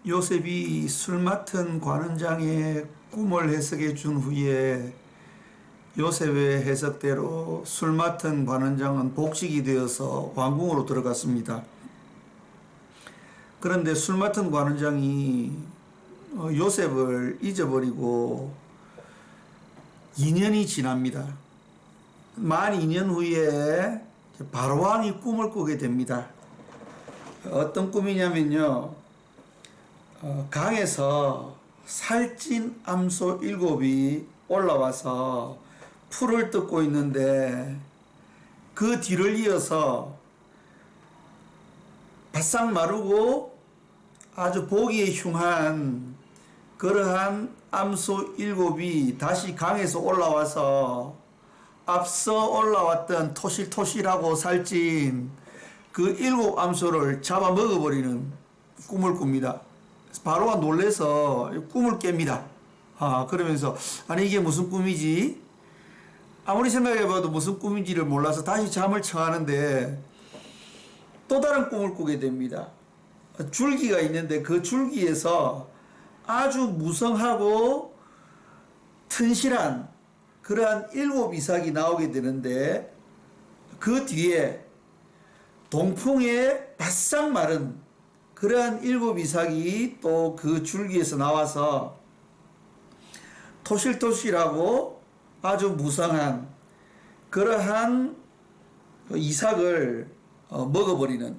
요셉이 술 맡은 관원장의 꿈을 해석해 준 후에 요셉의 해석대로 술 맡은 관원장은 복직이 되어서 왕궁으로 들어갔습니다. 그런데 술 맡은 관원장이 요셉을 잊어버리고 2년이 지납니다. 만 2년 후에 바로왕이 꿈을 꾸게 됩니다. 어떤 꿈이냐면요, 강에서 살찐 암소 7이 올라와서 풀을 뜯고 있는데 그 뒤를 이어서 바싹 마르고 아주 보기에 흉한 그러한 암소 7이 다시 강에서 올라와서 앞서 올라왔던 토실토실하고 살찐 그 7 암소를 잡아 먹어버리는 꿈을 꿉니다. 바로가 놀래서 꿈을 깹니다. 그러면서 아니 이게 무슨 꿈이지? 아무리 생각해봐도 무슨 꿈인지를 몰라서 다시 잠을 청하는데 또 다른 꿈을 꾸게 됩니다. 줄기가 있는데 그 줄기에서 아주 무성하고 튼실한 그러한 7 이삭이 나오게 되는데 그 뒤에 동풍에 바싹 마른 그러한 7 이삭이 또 그 줄기에서 나와서 토실토실하고 아주 무성한 그러한 이삭을 먹어버리는,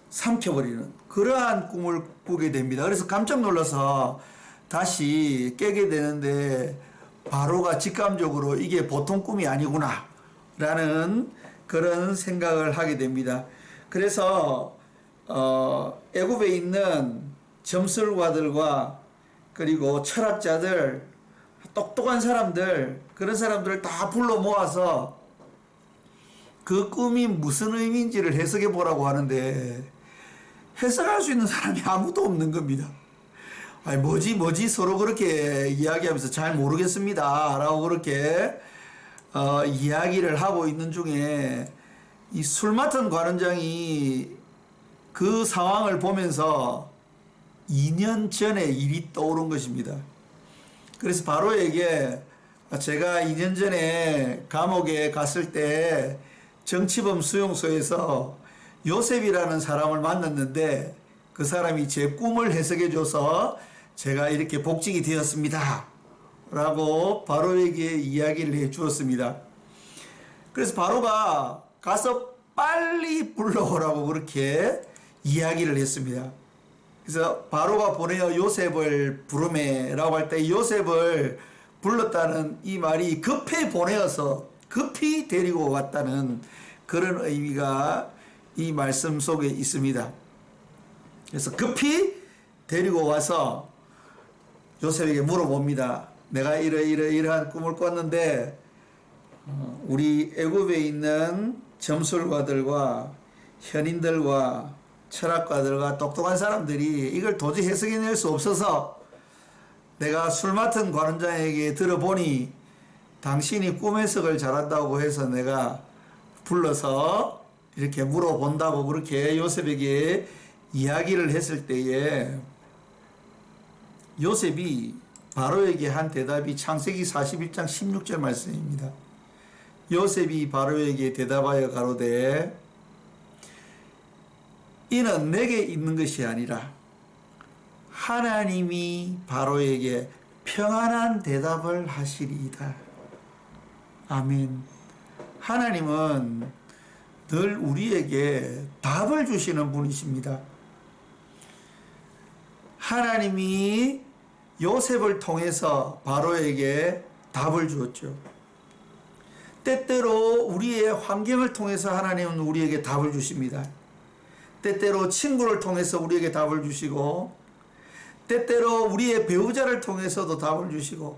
삼켜버리는 그러한 꿈을 꾸게 됩니다. 그래서 깜짝 놀라서 다시 깨게 되는데 바로가 직감적으로 이게 보통 꿈이 아니구나 라는 그런 생각을 하게 됩니다. 그래서 애굽에 있는 점술가들과 그리고 철학자들, 똑똑한 사람들, 그런 사람들을 다 불러 모아서 그 꿈이 무슨 의미인지를 해석해 보라고 하는데 해석할 수 있는 사람이 아무도 없는 겁니다. 아니 뭐지 서로 그렇게 이야기하면서 잘 모르겠습니다 라고 그렇게 이야기를 하고 있는 중에 이 술 맡은 관원장이 그 상황을 보면서 2년 전에 일이 떠오른 것입니다. 그래서 바로에게 제가 2년 전에 감옥에 갔을 때 정치범 수용소에서 요셉이라는 사람을 만났는데 그 사람이 제 꿈을 해석해 줘서 제가 이렇게 복직이 되었습니다 라고 바로에게 이야기를 해 주었습니다. 그래서 바로가 가서 빨리 불러오라고 그렇게 이야기를 했습니다. 그래서 바로가 보내어 요셉을 부르메 라고 할 때 요셉을 불렀다는 이 말이 급히 보내어서 급히 데리고 왔다는 그런 의미가 이 말씀 속에 있습니다. 그래서 급히 데리고 와서 요셉에게 물어봅니다. 내가 이러한 꿈을 꿨는데 우리 애굽에 있는 점술가들과 현인들과 철학가들과 똑똑한 사람들이 이걸 도저히 해석해낼 수 없어서 내가 술 맡은 관원장에게 들어보니 당신이 꿈 해석을 잘한다고 해서 내가 불러서 이렇게 물어본다고 그렇게 요셉에게 이야기를 했을 때에 요셉이 바로에게 한 대답이 창세기 41장 16절 말씀입니다. 요셉이 바로에게 대답하여 가로되 이는 내게 있는 것이 아니라 하나님이 바로에게 평안한 대답을 하시리이다. 아멘. 하나님은 늘 우리에게 답을 주시는 분이십니다. 하나님이 요셉을 통해서 바로에게 답을 주었죠. 때때로 우리의 환경을 통해서 하나님은 우리에게 답을 주십니다. 때때로 친구를 통해서 우리에게 답을 주시고 때때로 우리의 배우자를 통해서도 답을 주시고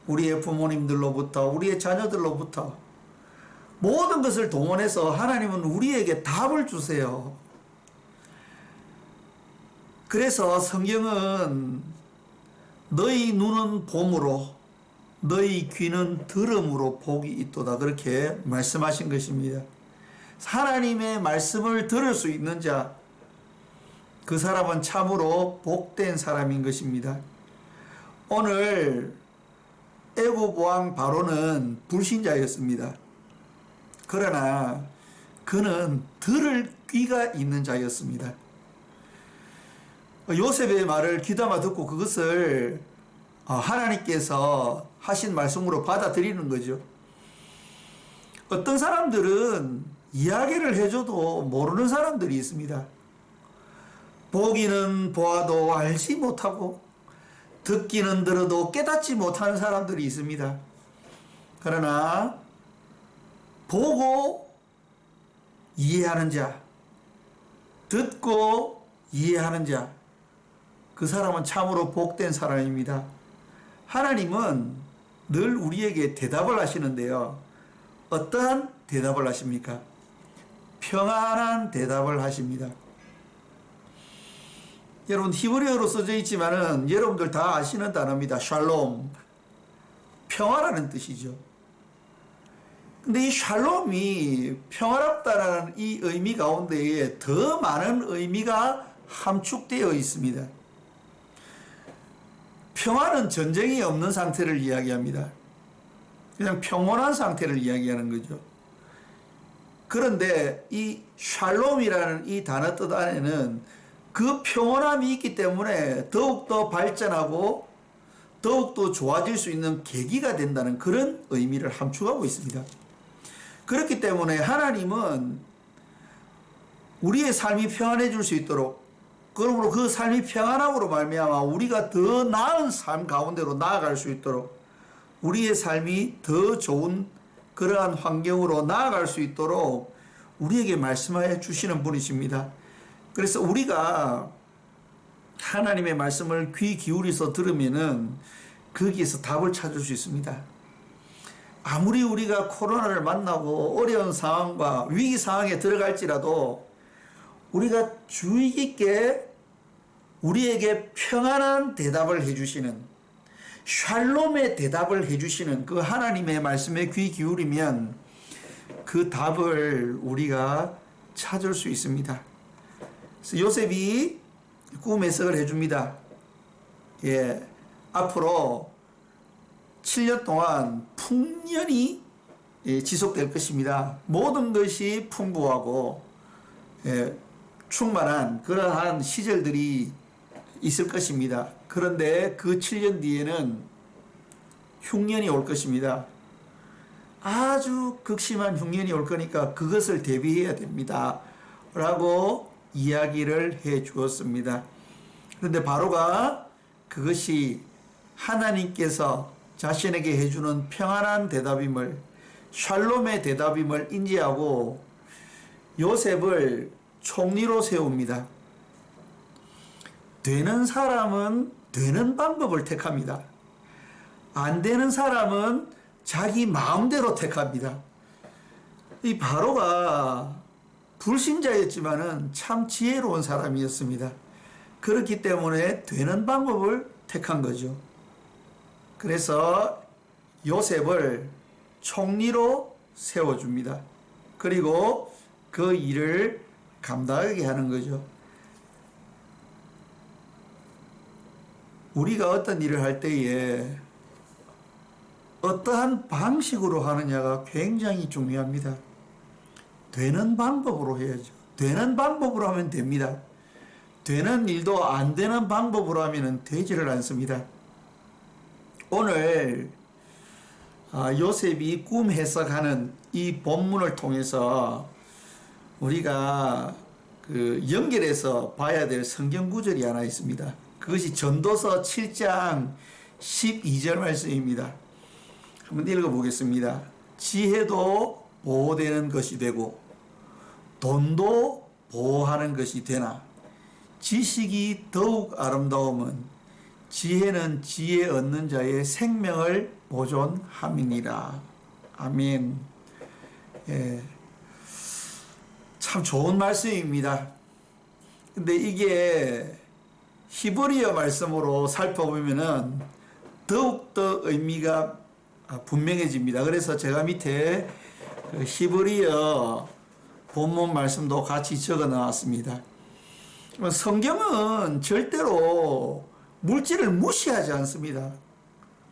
우리의 부모님들로부터 우리의 자녀들로부터 모든 것을 동원해서 하나님은 우리에게 답을 주세요. 그래서 성경은 너희 눈은 봄으로 너희 귀는 들음으로 복이 있도다 그렇게 말씀하신 것입니다. 하나님의 말씀을 들을 수 있는 자, 그 사람은 참으로 복된 사람인 것입니다. 오늘 애굽 왕 바로는 불신자였습니다. 그러나 그는 들을 귀가 있는 자였습니다. 요셉의 말을 귀담아 듣고 그것을 하나님께서 하신 말씀으로 받아들이는 거죠. 어떤 사람들은 이야기를 해줘도 모르는 사람들이 있습니다. 보기는 보아도 알지 못하고 듣기는 들어도 깨닫지 못하는 사람들이 있습니다. 그러나 보고 이해하는 자, 듣고 이해하는 자, 그 사람은 참으로 복된 사람입니다. 하나님은 늘 우리에게 대답을 하시는데요. 어떠한 대답을 하십니까? 평안한 대답을 하십니다. 여러분, 히브리어로 써져 있지만은 여러분들 다 아시는 단어입니다. 샬롬. 평화라는 뜻이죠. 근데 이 샬롬이 평화롭다라는 이 의미 가운데에 더 많은 의미가 함축되어 있습니다. 평화는 전쟁이 없는 상태를 이야기합니다. 그냥 평온한 상태를 이야기하는 거죠. 그런데 이 샬롬이라는 이 단어 뜻 안에는 그 평온함이 있기 때문에 더욱더 발전하고 더욱더 좋아질 수 있는 계기가 된다는 그런 의미를 함축하고 있습니다. 그렇기 때문에 하나님은 우리의 삶이 평안해질 수 있도록, 그러므로 그 삶이 평안함으로 말미암아 우리가 더 나은 삶 가운데로 나아갈 수 있도록, 우리의 삶이 더 좋은 그러한 환경으로 나아갈 수 있도록 우리에게 말씀하여 주시는 분이십니다. 그래서 우리가 하나님의 말씀을 귀 기울여서 들으면은 거기에서 답을 찾을 수 있습니다. 아무리 우리가 코로나를 만나고 어려운 상황과 위기 상황에 들어갈지라도 우리가 주의 깊게 우리에게 평안한 대답을 해주시는, 샬롬의 대답을 해주시는 그 하나님의 말씀에 귀 기울이면 그 답을 우리가 찾을 수 있습니다. 그래서 요셉이 꿈 해석을 해줍니다. 앞으로 7년 동안 풍년이 지속될 것입니다. 모든 것이 풍부하고 충만한 그러한 시절들이 있을 것입니다. 그런데 그 7년 뒤에는 흉년이 올 것입니다. 아주 극심한 흉년이 올 거니까 그것을 대비해야 됩니다. 라고 이야기를 해 주었습니다. 그런데 바로가 그것이 하나님께서 자신에게 해주는 평안한 대답임을, 샬롬의 대답임을 인지하고 요셉을 총리로 세웁니다. 되는 사람은 되는 방법을 택합니다. 안 되는 사람은 자기 마음대로 택합니다. 이 바로가 불신자였지만은 참 지혜로운 사람이었습니다. 그렇기 때문에 되는 방법을 택한 거죠. 그래서 요셉을 총리로 세워줍니다. 그리고 그 일을 감당하게 하는 거죠. 우리가 어떤 일을 할 때에 어떠한 방식으로 하느냐가 굉장히 중요합니다. 되는 방법으로 해야죠. 되는 방법으로 하면 됩니다. 되는 일도 안 되는 방법으로 하면 되지를 않습니다. 오늘 요셉이 꿈 해석하는 이 본문을 통해서 우리가 연결해서 봐야 될 성경 구절이 하나 있습니다. 그것이 전도서 7장 12절 말씀입니다. 한번 읽어보겠습니다. 지혜도 보호되는 것이 되고 돈도 보호하는 것이 되나 지식이 더욱 아름다움은 지혜는 지혜 얻는 자의 생명을 보존함이니라. 아멘. 참 좋은 말씀입니다. 근데 이게 히브리어 말씀으로 살펴보면은 더욱더 의미가 분명해집니다. 그래서 제가 밑에 히브리어 본문 말씀도 같이 적어 놓았습니다. 성경은 절대로 물질을 무시하지 않습니다.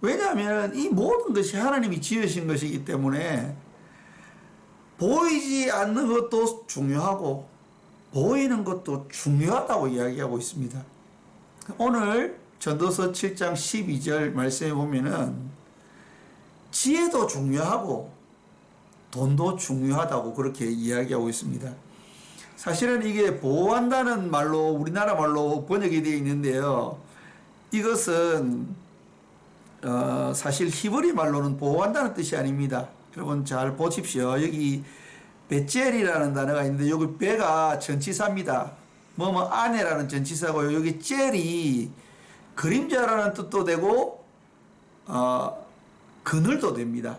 왜냐하면 이 모든 것이 하나님이 지으신 것이기 때문에 보이지 않는 것도 중요하고 보이는 것도 중요하다고 이야기하고 있습니다. 오늘 전도서 7장 12절 말씀에 보면은 지혜도 중요하고 돈도 중요하다고 그렇게 이야기하고 있습니다. 사실은 이게 보호한다는 말로 우리나라 말로 번역이 되어 있는데요. 이것은 사실 히브리 말로는 보호한다는 뜻이 아닙니다. 여러분 잘 보십시오. 여기 베젤이라는 단어가 있는데 여기 베가 전치사입니다. 뭐뭐 아내라는 전치사고요. 여기 젤이 그림자라는 뜻도 되고 그늘도 됩니다.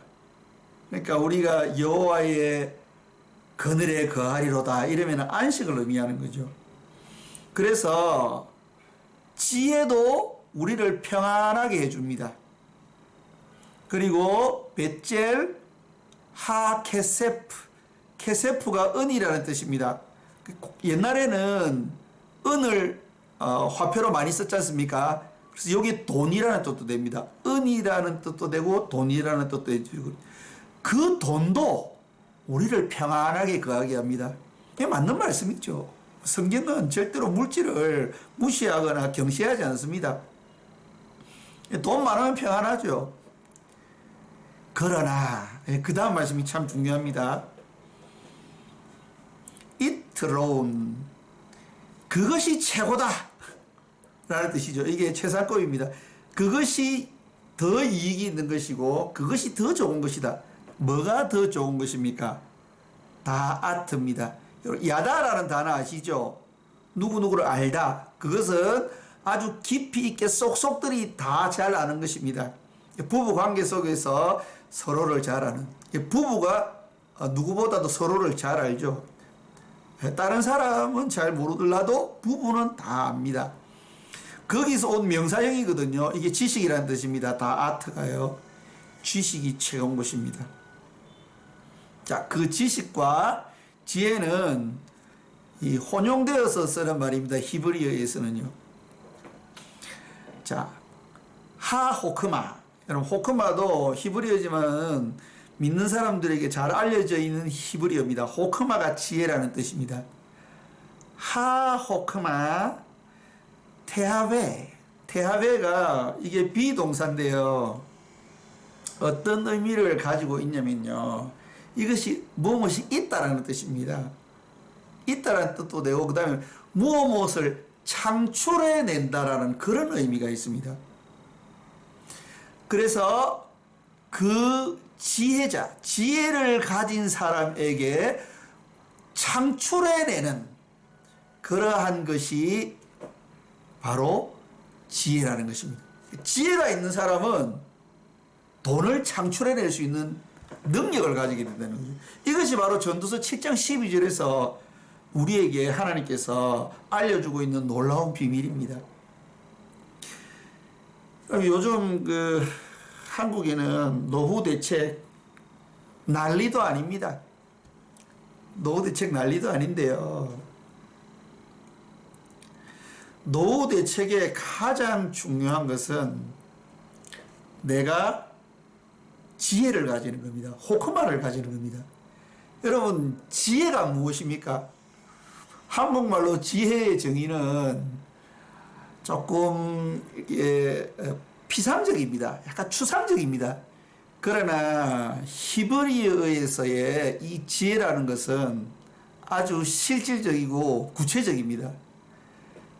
그러니까 우리가 여호와의 그늘에 거하리로다 이러면 안식을 의미하는 거죠. 그래서 지혜도 우리를 평안하게 해줍니다. 그리고 베젤 하케세프, 케세프가 은이라는 뜻입니다. 옛날에는 은을 화폐로 많이 썼지 않습니까? 그래서 여기 돈이라는 뜻도 됩니다. 은이라는 뜻도 되고 돈이라는 뜻도 되고 그 돈도 우리를 평안하게 거하게 합니다. 이게 맞는 말씀이죠. 성경은 절대로 물질을 무시하거나 경시하지 않습니다. 돈 많으면 평안하죠. 그러나 그 다음 말씀이 참 중요합니다. It alone, 그것이 최고다 라는 뜻이죠. 이게 최상급입니다. 그것이 더 이익이 있는 것이고 그것이 더 좋은 것이다. 뭐가 더 좋은 것입니까? 다아트입니다. 야다라는 단어 아시죠? 누구누구를 알다. 그것은 아주 깊이 있게 쏙쏙들이 다 잘 아는 것입니다. 부부 관계 속에서 서로를 잘 아는. 부부가 누구보다도 서로를 잘 알죠. 다른 사람은 잘 모르더라도 부부는 다 압니다. 거기서 온 명사형이거든요. 이게 지식이라는 뜻입니다. 다아트가요. 지식이 최고인 것입니다. 자, 그 지식과 지혜는 이 혼용되어서 쓰는 말입니다. 히브리어에서는요. 자, 하호크마. 여러분, 호크마도 히브리어지만 믿는 사람들에게 잘 알려져 있는 히브리어입니다. 호크마가 지혜라는 뜻입니다. 하호크마 테하베. 테하베가 이게 비동사인데요. 어떤 의미를 가지고 있냐면요. 이것이 무엇이 있다라는 뜻입니다. 있다라는 뜻도 되고 그 다음에 무엇을 창출해낸다라는 그런 의미가 있습니다. 그래서 그 지혜자, 지혜를 가진 사람에게 창출해내는 그러한 것이 바로 지혜라는 것입니다. 지혜가 있는 사람은 돈을 창출해낼 수 있는 능력을 가지게 된다는 거죠. 이것이 바로 전도서 7장 12절에서 우리에게 하나님께서 알려주고 있는 놀라운 비밀입니다. 요즘 한국에는 노후 대책 난리도 아닙니다. 노후 대책 난리도 아닌데요. 노후 대책의 가장 중요한 것은 내가 지혜를 가지는 겁니다. 호크마를 가지는 겁니다. 여러분, 지혜가 무엇입니까? 한국말로 지혜의 정의는 조금 피상적입니다. 약간 추상적입니다. 그러나 히브리어에서의 이 지혜라는 것은 아주 실질적이고 구체적입니다.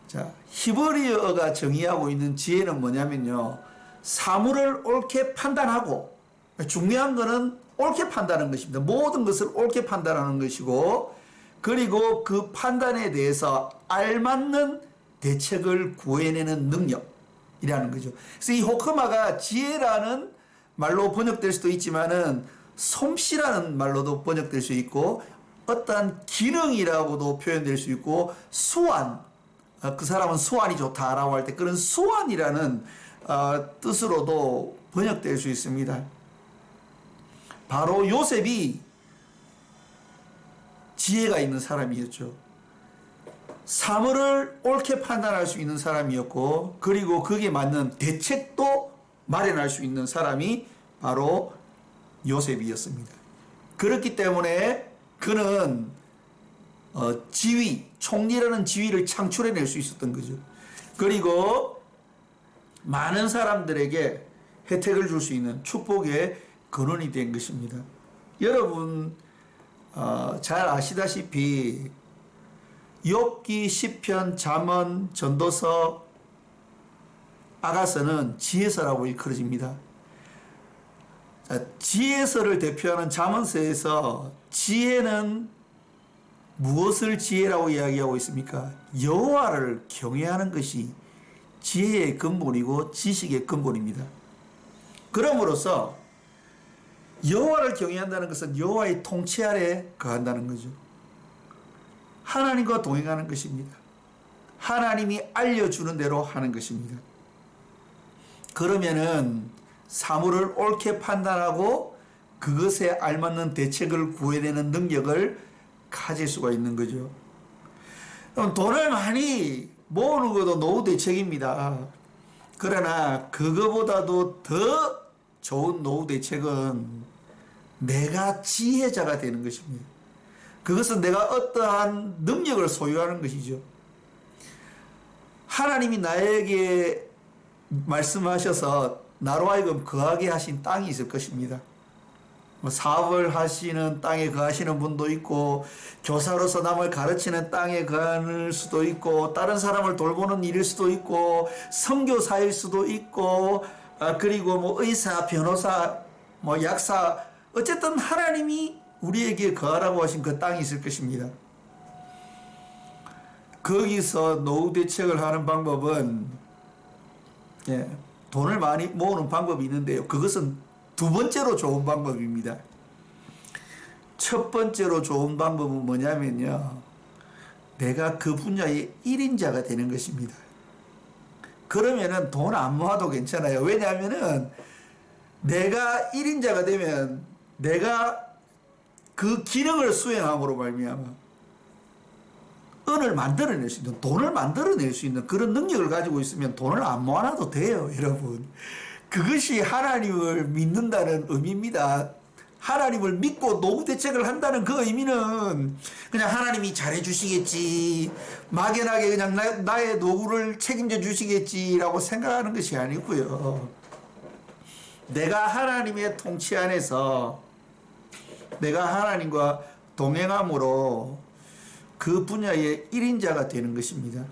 자, 히브리어가 정의하고 있는 지혜는 뭐냐면요. 사물을 옳게 판단하고, 중요한 것은 옳게 판단하는 것입니다. 모든 것을 옳게 판단하는 것이고, 그리고 그 판단에 대해서 알맞는 대책을 구해내는 능력이라는 거죠. 그래서 이 호크마가 지혜라는 말로 번역될 수도 있지만은 솜씨라는 말로도 번역될 수 있고, 어떠한 기능이라고도 표현될 수 있고, 수완, 그 사람은 수완이 좋다라고 할 때 그런 수완이라는 뜻으로도 번역될 수 있습니다. 바로 요셉이 지혜가 있는 사람이었죠. 사물을 옳게 판단할 수 있는 사람이었고, 그리고 거기에 맞는 대책도 마련할 수 있는 사람이 바로 요셉이었습니다. 그렇기 때문에 그는 지위, 총리라는 지위를 창출해낼 수 있었던 거죠. 그리고 많은 사람들에게 혜택을 줄 수 있는 축복의 근원이 된 것입니다. 여러분 잘 아시다시피 욥기, 시편, 잠언, 전도서, 아가서는 지혜서라고 일컬어집니다. 지혜서를 대표하는 잠언서에서 지혜는 무엇을 지혜라고 이야기하고 있습니까? 여호와를 경외하는 것이 지혜의 근본이고 지식의 근본입니다. 그럼으로써 여호와를 경외한다는 것은 여호와의 통치 아래 거한다는 거죠. 하나님과 동행하는 것입니다. 하나님이 알려주는 대로 하는 것입니다. 그러면은 사물을 옳게 판단하고 그것에 알맞는 대책을 구해내는 능력을 가질 수가 있는 거죠. 그럼 돈을 많이 모으는 것도 노후 대책입니다. 그러나 그거보다도 더 좋은 노후 대책은 내가 지혜자가 되는 것입니다. 그것은 내가 어떠한 능력을 소유하는 것이죠. 하나님이 나에게 말씀하셔서 나로 하여금 거하게 하신 땅이 있을 것입니다. 사업을 하시는 땅에 거하시는 분도 있고, 교사로서 남을 가르치는 땅에 거할 수도 있고, 다른 사람을 돌보는 일일 수도 있고, 선교사일 수도 있고, 그리고 뭐 의사, 변호사, 뭐 약사, 어쨌든 하나님이 우리에게 거하라고 하신 그 땅이 있을 것입니다. 거기서 노후 대책을 하는 방법은 돈을 많이 모으는 방법이 있는데요. 그것은 두 번째로 좋은 방법입니다. 첫 번째로 좋은 방법은 뭐냐면요, 내가 그 분야의 1인자가 되는 것입니다. 그러면은 돈 안 모아도 괜찮아요. 왜냐하면은 내가 1인자가 되면 내가 그 기능을 수행함으로 말미암아 은을 만들어낼 수 있는, 돈을 만들어낼 수 있는 그런 능력을 가지고 있으면 돈을 안 모아놔도 돼요, 여러분. 그것이 하나님을 믿는다는 의미입니다. 하나님을 믿고 노후 대책을 한다는 그 의미는 그냥 하나님이 잘해주시겠지, 막연하게 그냥 나의 노후를 책임져 주시겠지라고 생각하는 것이 아니고요. 내가 하나님의 통치 안에서 내가 하나님과 동행함으로 그 분야의 1인자가 되는 것입니다.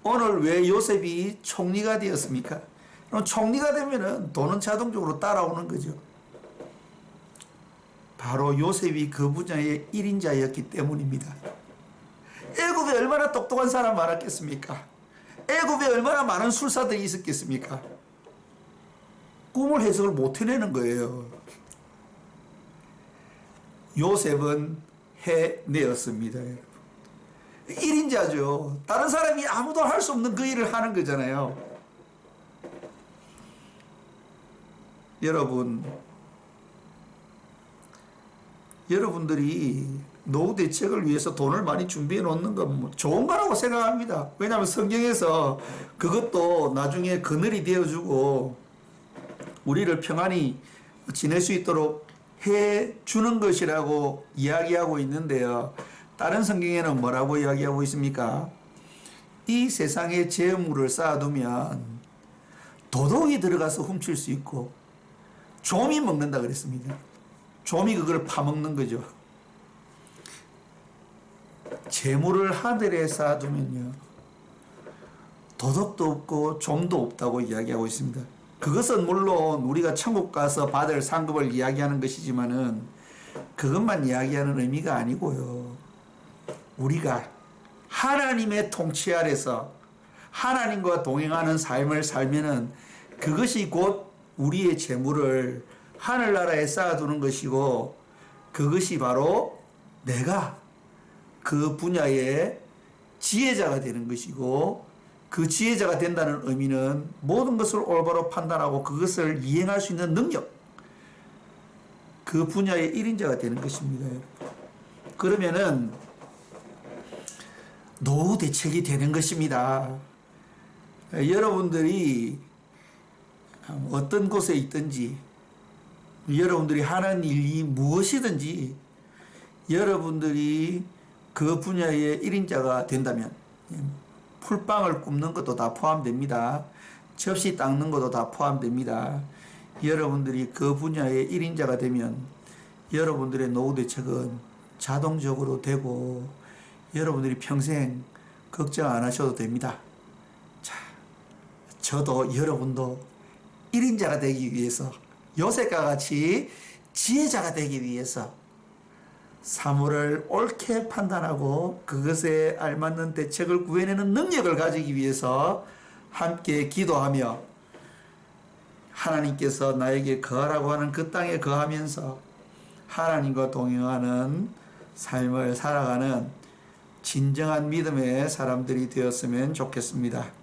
오늘 왜 요셉이 총리가 되었습니까? 총리가 되면은 돈은 자동적으로 따라오는 거죠. 바로 요셉이 그 분야의 1인자였기 때문입니다. 애굽에 얼마나 똑똑한 사람 많았겠습니까? 애굽에 얼마나 많은 술사들이 있었겠습니까? 꿈을 해석을 못 해내는 거예요. 요셉은 해내었습니다. 1인자죠. 다른 사람이 아무도 할 수 없는 그 일을 하는 거잖아요. 여러분들이 노후 대책을 위해서 돈을 많이 준비해 놓는 건 좋은 거라고 생각합니다. 왜냐하면 성경에서 그것도 나중에 그늘이 되어주고 우리를 평안히 지낼 수 있도록 해 주는 것이라고 이야기하고 있는데요. 다른 성경에는 뭐라고 이야기하고 있습니까? 이 세상에 재물을 쌓아두면 도둑이 들어가서 훔칠 수 있고 좀이 먹는다 그랬습니다. 좀이 그걸 파먹는 거죠. 재물을 하늘에 쌓아두면요, 도둑도 없고 좀도 없다고 이야기하고 있습니다. 그것은 물론 우리가 천국 가서 받을 상급을 이야기하는 것이지만은 그것만 이야기하는 의미가 아니고요. 우리가 하나님의 통치 아래서 하나님과 동행하는 삶을 살면은 그것이 곧 우리의 재물을 하늘나라에 쌓아두는 것이고, 그것이 바로 내가 그 분야의 지혜자가 되는 것이고, 그 지혜자가 된다는 의미는 모든 것을 올바로 판단하고 그것을 이행할 수 있는 능력, 그 분야의 1인자가 되는 것입니다. 그러면은 노후 대책이 되는 것입니다. 여러분들이 어떤 곳에 있든지, 여러분들이 하는 일이 무엇이든지, 여러분들이 그 분야의 1인자가 된다면, 풀빵을 굽는 것도 다 포함됩니다. 접시 닦는 것도 다 포함됩니다. 여러분들이 그 분야의 1인자가 되면 여러분들의 노후 대책은 자동적으로 되고 여러분들이 평생 걱정 안 하셔도 됩니다. 자, 저도 여러분도 1인자가 되기 위해서, 요셉과 같이 지혜자가 되기 위해서 사물을 옳게 판단하고 그것에 알맞는 대책을 구해내는 능력을 가지기 위해서 함께 기도하며 하나님께서 나에게 거하라고 하는 그 땅에 거하면서 하나님과 동행하는 삶을 살아가는 진정한 믿음의 사람들이 되었으면 좋겠습니다.